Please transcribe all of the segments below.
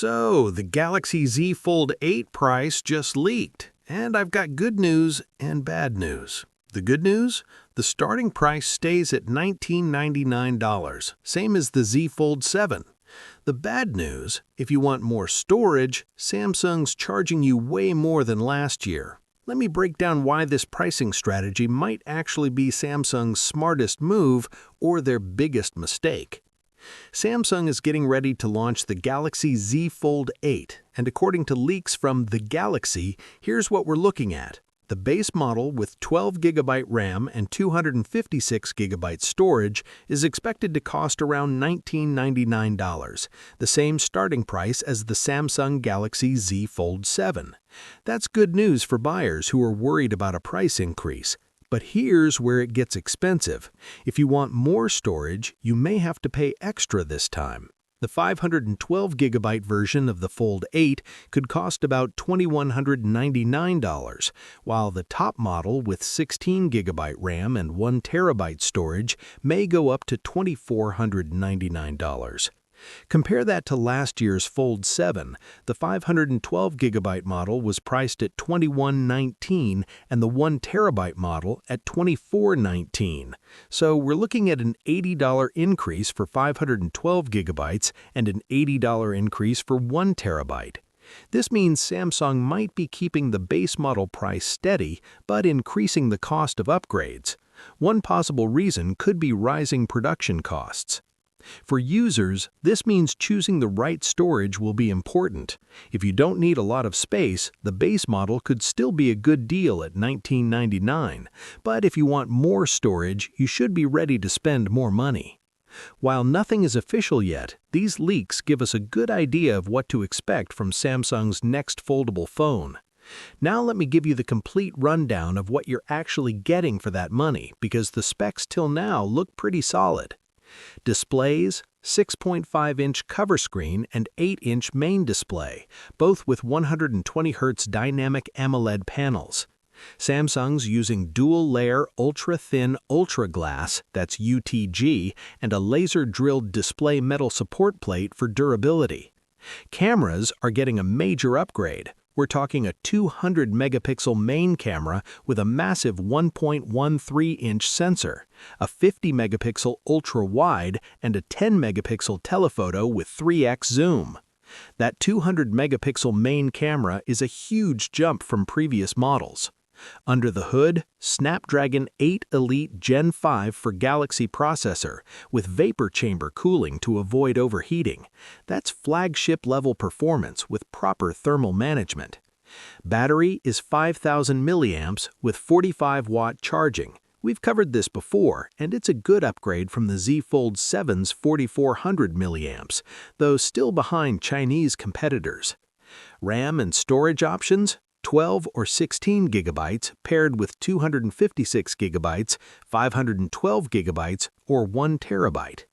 So, the Galaxy Z Fold 8 price just leaked, and I've got good news and bad news. The good news? The starting price stays at $1999, same as the Z Fold 7. The bad news, if you want more storage, Samsung's charging you way more than last year. Let me break down why this pricing strategy might actually be Samsung's smartest move or their biggest mistake. Samsung is getting ready to launch the Galaxy Z Fold 8, and according to leaks from The Galaxy, here's what we're looking at. The base model with 12GB RAM and 256GB storage is expected to cost around $1999, the same starting price as the Samsung Galaxy Z Fold 7. That's good news for buyers who are worried about a price increase. But here's where it gets expensive. If you want more storage, you may have to pay extra this time. The 512GB version of the Fold 8 could cost about $2,199, while the top model with 16GB RAM and 1TB storage may go up to $2,499. Compare that to last year's Fold 7. The 512GB model was priced at $2,119 and the 1TB model at $2,419. So we're looking at an $80 increase for 512GB and an $80 increase for 1TB. This means Samsung might be keeping the base model price steady, but increasing the cost of upgrades. One possible reason could be rising production costs. For users, this means choosing the right storage will be important. If you don't need a lot of space, the base model could still be a good deal at $1999, but if you want more storage, you should be ready to spend more money. While nothing is official yet, these leaks give us a good idea of what to expect from Samsung's next foldable phone. Now let me give you the complete rundown of what you're actually getting for that money, because the specs till now look pretty solid. Displays, 6.5-inch cover screen and 8-inch main display, both with 120Hz dynamic AMOLED panels. Samsung's using dual-layer ultra-thin Ultra Glass, that's UTG, and a laser-drilled display metal support plate for durability. Cameras are getting a major upgrade. We're talking a 200-megapixel main camera with a massive 1.13-inch sensor, a 50-megapixel ultra-wide, and a 10-megapixel telephoto with 3x zoom. That 200-megapixel main camera is a huge jump from previous models. Under the hood, Snapdragon 8 Elite Gen 5 for Galaxy processor with vapor chamber cooling to avoid overheating. That's flagship-level performance with proper thermal management. Battery is 5,000 milliamps with 45-watt charging. We've covered this before, and it's a good upgrade from the Z Fold 7's 4,400 milliamps, though still behind Chinese competitors. RAM and storage options: 12 or 16 gigabytes paired with 256 gigabytes, 512 gigabytes, or 1 terabyte.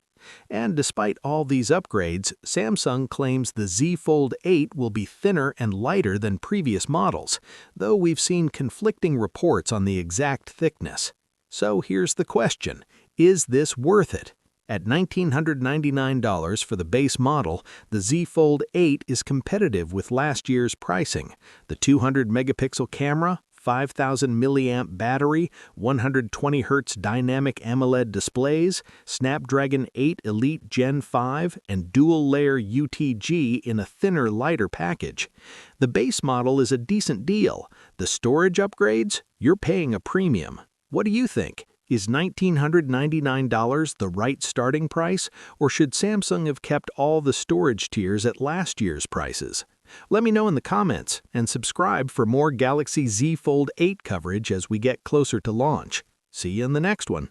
And despite all these upgrades, Samsung claims the Z Fold 8 will be thinner and lighter than previous models, though we've seen conflicting reports on the exact thickness. So here's the question: is this worth it? At $1,999 for the base model, the Z Fold 8 is competitive with last year's pricing. The 200-megapixel camera, 5,000 milliamp battery, 120Hz dynamic AMOLED displays, Snapdragon 8 Elite Gen 5, and dual-layer UTG in a thinner, lighter package. The base model is a decent deal. The storage upgrades? You're paying a premium. What do you think? Is $1,999 the right starting price, or should Samsung have kept all the storage tiers at last year's prices? Let me know in the comments, and subscribe for more Galaxy Z Fold 8 coverage as we get closer to launch. See you in the next one.